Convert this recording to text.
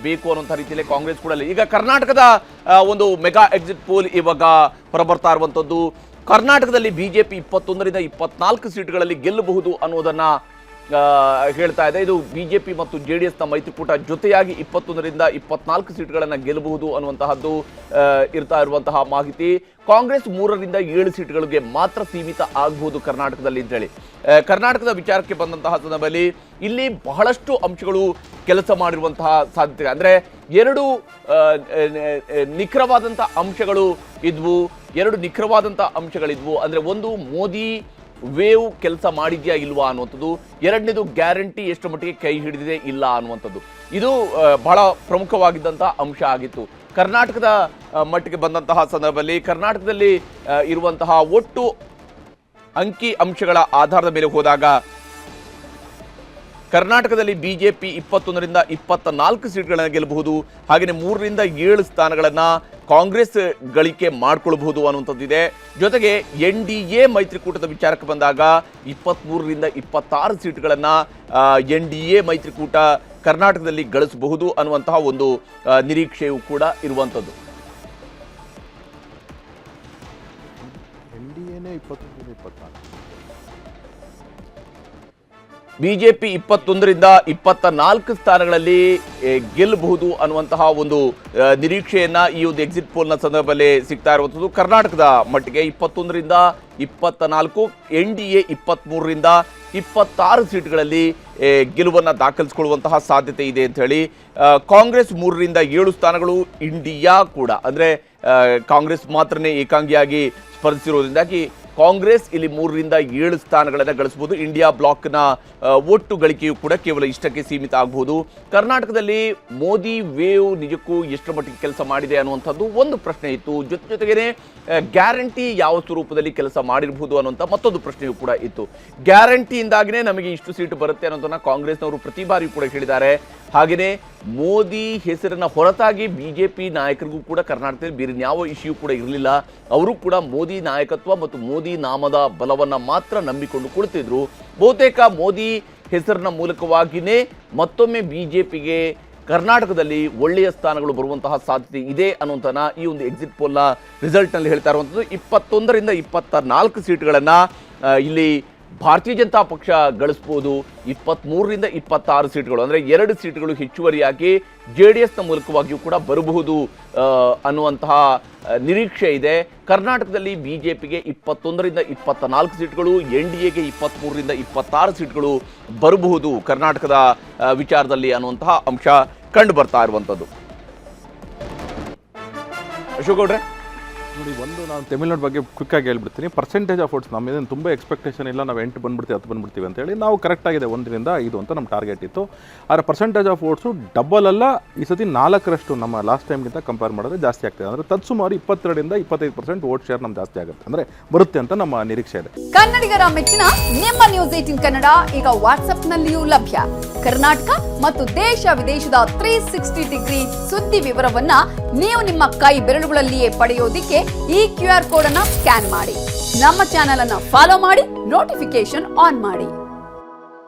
ಬೇಕು ಅನ್ನುವಂಥ ರೀತಿಯಲ್ಲಿ ಕಾಂಗ್ರೆಸ್ ಕೂಡ ಈಗ ಕರ್ನಾಟಕದ ಒಂದು ಮೆಗಾ ಎಕ್ಸಿಟ್ ಪೋಲ್ ಇವಾಗ ಹೊರಬರ್ತಾ ಇರುವಂಥದ್ದು. ಕರ್ನಾಟಕದಲ್ಲಿ ಬಿಜೆಪಿ 21ರಿಂದ 24 ಸೀಟ್ಗಳಲ್ಲಿ ಗೆಲ್ಲಬಹುದು ಅನ್ನೋದನ್ನ ಹೇಳ್ತಾ ಇದೆ. ಇದು ಬಿಜೆಪಿ ಮತ್ತು ಜೆಡಿಎಸ್ನ ಮೈತ್ರಿಕೂಟ ಜೊತೆಯಾಗಿ 21ರಿಂದ 24 ಸೀಟ್ಗಳನ್ನು ಗೆಲ್ಲಬಹುದು ಅನ್ನುವಂತಹದ್ದು ಇರ್ತಾ ಇರುವಂತಹ ಮಾಹಿತಿ. ಕಾಂಗ್ರೆಸ್ 3ರಿಂದ 7 ಸೀಟ್ಗಳಿಗೆ ಮಾತ್ರ ಸೀಮಿತ ಆಗಬಹುದು ಕರ್ನಾಟಕದಲ್ಲಿ ಅಂತೇಳಿ. ಕರ್ನಾಟಕದ ವಿಚಾರಕ್ಕೆ ಬಂದಂತಹ ಸಂದರ್ಭದಲ್ಲಿ ಇಲ್ಲಿ ಬಹಳಷ್ಟು ಅಂಶಗಳು ಕೆಲಸ ಮಾಡಿರುವಂತಹ ಸಾಧ್ಯತೆ, ಅಂದ್ರೆ ಎರಡು ನಿಖರವಾದಂತಹ ಅಂಶಗಳು ಇದ್ವು. ಅಂದ್ರೆ ಒಂದು, ಮೋದಿ ವೇವ್ ಕೆಲಸ ಮಾಡಿದ್ಯಾ ಇಲ್ವಾ ಅನ್ನುವಂಥದ್ದು. ಎರಡನೇದು, ಗ್ಯಾರಂಟಿ ಎಷ್ಟು ಮಟ್ಟಿಗೆ ಕೈ ಹಿಡಿದಿದೆ ಇಲ್ಲ ಅನ್ನುವಂಥದ್ದು. ಇದು ಬಹಳ ಪ್ರಮುಖವಾಗಿದ್ದಂತಹ ಅಂಶ ಆಗಿತ್ತು. ಕರ್ನಾಟಕದ ಮಟ್ಟಿಗೆ ಬಂದಂತಹ ಸಂದರ್ಭದಲ್ಲಿ ಕರ್ನಾಟಕದಲ್ಲಿ ಇರುವಂತಹ ಒಟ್ಟು ಅಂಕಿ ಅಂಶಗಳ ಆಧಾರದ ಮೇಲೆ ಹೋದಾಗ ಕರ್ನಾಟಕದಲ್ಲಿ ಬಿಜೆಪಿ 21ರಿಂದ 24 ಸೀಟ್ಗಳನ್ನು ಗೆಲ್ಲಬಹುದು. ಹಾಗೆಯೇ 3ರಿಂದ 7 ಸ್ಥಾನಗಳನ್ನು ಕಾಂಗ್ರೆಸ್ ಗಳಿಕೆ ಮಾಡಿಕೊಳ್ಳಬಹುದು ಅನ್ನುವಂಥದ್ದಿದೆ. ಜೊತೆಗೆ NDA ಮೈತ್ರಿಕೂಟದ ವಿಚಾರಕ್ಕೆ ಬಂದಾಗ 23ರಿಂದ 26 ಸೀಟ್ಗಳನ್ನು NDA ಮೈತ್ರಿಕೂಟ ಕರ್ನಾಟಕದಲ್ಲಿ ಗಳಿಸಬಹುದು ಅನ್ನುವಂತಹ ಒಂದು ನಿರೀಕ್ಷೆಯೂ ಕೂಡ ಇರುವಂಥದ್ದು. ಬಿಜೆಪಿ 21ರಿಂದ 24 ಸ್ಥಾನಗಳಲ್ಲಿ ಗೆಲ್ಲಬಹುದು ಅನ್ನುವಂತಹ ಒಂದು ನಿರೀಕ್ಷೆಯನ್ನ ಈ ಒಂದು ಎಕ್ಸಿಟ್ ಪೋಲ್ನ ಸಂದರ್ಭದಲ್ಲಿ ಸಿಗ್ತಾ ಇರುವಂಥದ್ದು. ಕರ್ನಾಟಕದ ಮಟ್ಟಿಗೆ 21ರಿಂದ 24, NDA 23ರಿಂದ 26 ಸೀಟ್ಗಳಲ್ಲಿ ಗೆಲುವನ್ನು ದಾಖಲಿಸಿಕೊಳ್ಳುವಂತಹ ಸಾಧ್ಯತೆ ಇದೆ ಅಂತ ಹೇಳಿ. ಕಾಂಗ್ರೆಸ್ 3ರಿಂದ 7 ಸ್ಥಾನಗಳು, ಇಂಡಿಯಾ ಕೂಡ ಅಂದ್ರೆ ಕಾಂಗ್ರೆಸ್ ಮಾತ್ರನೇ ಏಕಾಂಗಿಯಾಗಿ ಸ್ಪರ್ಧಿಸಿರೋದ್ರಿಂದಾಗಿ ಕಾಂಗ್ರೆಸ್ ಇಲ್ಲಿ 3ರಿಂದ 7 ಸ್ಥಾನಗಳನ್ನು ಗಳಿಸಬಹುದು. ಇಂಡಿಯಾ ಬ್ಲಾಕ್ನ ಒಟ್ಟು ಗಳಿಕೆಯು ಕೂಡ ಕೇವಲ ಇಷ್ಟಕ್ಕೆ ಸೀಮಿತ ಆಗಬಹುದು. ಕರ್ನಾಟಕದಲ್ಲಿ ಮೋದಿ ವೇವ್ ನಿಜಕ್ಕೂ ಎಷ್ಟು ಮಟ್ಟಿಗೆ ಕೆಲಸ ಮಾಡಿದೆ ಅನ್ನುವಂಥದ್ದು ಒಂದು ಪ್ರಶ್ನೆ ಇತ್ತು. ಜೊತೆಗೇನೆ ಗ್ಯಾರಂಟಿ ಯಾವ ಸ್ವರೂಪದಲ್ಲಿ ಕೆಲಸ ಮಾಡಿರಬಹುದು ಅನ್ನುವಂಥ ಮತ್ತೊಂದು ಪ್ರಶ್ನೆಯೂ ಕೂಡ ಇತ್ತು. ಗ್ಯಾರಂಟಿಯಿಂದಾಗಿನೇ ನಮಗೆ ಇಷ್ಟು ಸೀಟು ಬರುತ್ತೆ ಅನ್ನೋದನ್ನ ಕಾಂಗ್ರೆಸ್ನವರು ಪ್ರತಿ ಬಾರಿಯೂ ಕೂಡ ಹೇಳಿದ್ದಾರೆ. ಹಾಗೆಯೇ ಮೋದಿ ಹೆಸರನ್ನ ಹೊರತಾಗಿ ಬಿಜೆಪಿ ನಾಯಕರಿಗೂ ಕೂಡ ಕರ್ನಾಟಕದಲ್ಲಿ ಬೇರೆ ಯಾವ ಇಶ್ಯೂ ಕೂಡ ಇರಲಿಲ್ಲ. ಅವರು ಕೂಡ ಮೋದಿ ನಾಯಕತ್ವ ಮತ್ತು ಮೋದಿ ನಾಮದ ಬಲವನ್ನು ಮಾತ್ರ ನಂಬಿಕೊಂಡು ಕುಳಿತಿದ್ರು. ಬಹುತೇಕ ಮೋದಿ ಹೆಸರಿನ ಮೂಲಕವಾಗಿಯೇ ಮತ್ತೊಮ್ಮೆ ಬಿಜೆಪಿಗೆ ಕರ್ನಾಟಕದಲ್ಲಿ ಒಳ್ಳೆಯ ಸ್ಥಾನಗಳು ಬರುವಂತಹ ಸಾಧ್ಯತೆ ಇದೆ ಅನ್ನುವಂಥನ ಈ ಒಂದು ಎಕ್ಸಿಟ್ ಪೋಲ್ನ ರಿಸಲ್ಟ್ನಲ್ಲಿ ಹೇಳ್ತಾ ಇರುವಂಥದ್ದು. 21ರಿಂದ 24 ಸೀಟ್ಗಳನ್ನು ಇಲ್ಲಿ ಭಾರತೀಯ ಜನತಾ ಪಕ್ಷ ಗಳಿಸಬಹುದು. 23ರಿಂದ 26 ಸೀಟ್ಗಳು ಅಂದರೆ 2 ಸೀಟ್ಗಳು ಹೆಚ್ಚುವರಿಯಾಗಿ JDSನ ಮೂಲಕವಾಗಿಯೂ ಕೂಡ ಬರಬಹುದು ಅನ್ನುವಂತಹ ನಿರೀಕ್ಷೆ ಇದೆ. ಕರ್ನಾಟಕದಲ್ಲಿ ಬಿಜೆಪಿಗೆ 21ರಿಂದ 24 ಸೀಟ್ಗಳು, NDAಗೆ 23ರಿಂದ 26 ಸೀಟ್ಗಳು ಬರಬಹುದು ಕರ್ನಾಟಕದ ವಿಚಾರದಲ್ಲಿ ಅನ್ನುವಂತಹ ಅಂಶ ಕಂಡು ಬರ್ತಾ ಇರುವಂಥದ್ದು. ಅಶೋಕ್ ಗೌಡ್ರೆ ನೋಡಿ, ಒಂದು ನಾನು ತಮಿಳ್ನಾಡು ಬಗ್ಗೆ ಕ್ವಿಕ್ಕಾಗಿ ಹೇಳ್ಬಿಡ್ತೀನಿ. ಪರ್ಸೆಂಟೇಜ್ ಆಫ್ ವೋಟ್ಸ್ ನಮ್ಮಿಂದ ತುಂಬ ಎಕ್ಸ್ಪೆಕ್ಟೇಷನ್ ಇಲ್ಲ, ನಾವು 8 ಬಂದ್ಬಿಡ್ತೀವಿ 10 ಬಂದ್ಬಿಡ್ತೀವಿ ಅಂತೇಳಿ ನಾವು ಕರೆಕ್ಟಾಗಿದೆ 1ರಿಂದ 5 ಅಂತ ನಮ್ಮ ಟಾರ್ಗೆಟ್ ಇತ್ತು. ಆದರೆ ಪರ್ಸೆಂಟೇಜ್ ಆಫ್ ವೋಟ್ಸು ಡಬಲ್ ಅಲ್ಲ, ಈ ಸತಿ 4ರಷ್ಟು ನಮ್ಮ ಲಾಸ್ಟ್ ಟೈಮ್ಗಿಂತ ಕಂಪೇರ್ ಮಾಡಿದ್ರೆ ಜಾಸ್ತಿ ಆಗ್ತದೆ. ಅಂದರೆ ತತ್ಸುಮಾರು 22ರಿಂದ 25% ವೋಟ್ ಶೇರ್ ನಮ್ಗೆ ಜಾಸ್ತಿ ಆಗುತ್ತೆ, ಅಂದರೆ ಬರುತ್ತೆ ಅಂತ ನಮ್ಮ ನಿರೀಕ್ಷೆ ಇದೆ. ಕನ್ನಡಿಗರ ಮೆಚ್ಚಿನ ನಿಮ್ಮ ನ್ಯೂಸ್ 18 ಕನ್ನಡ ಈಗ ವಾಟ್ಸ್ಆಪ್ನಲ್ಲಿಯೂ ಲಭ್ಯ. ಕರ್ನಾಟಕ ಮತ್ತು ದೇಶ ವಿದೇಶದ 360 ಡಿಗ್ರಿ ಸುದ್ದಿ ವಿವರವನ್ನ ನೀವು ನಿಮ್ಮ ಕೈ ಬೆರಳುಗಳಲ್ಲಿಯೇ ಪಡೆಯೋದಿಕ್ಕೆ ಈ QR ಕೋಡ್ ಅನ್ನು ಸ್ಕ್ಯಾನ್ ಮಾಡಿ. ನಮ್ಮ ಚಾನೆಲ್ ಅನ್ನು ಫಾಲೋ ಮಾಡಿ, ನೋಟಿಫಿಕೇಶನ್ ಆನ್ ಮಾಡಿ.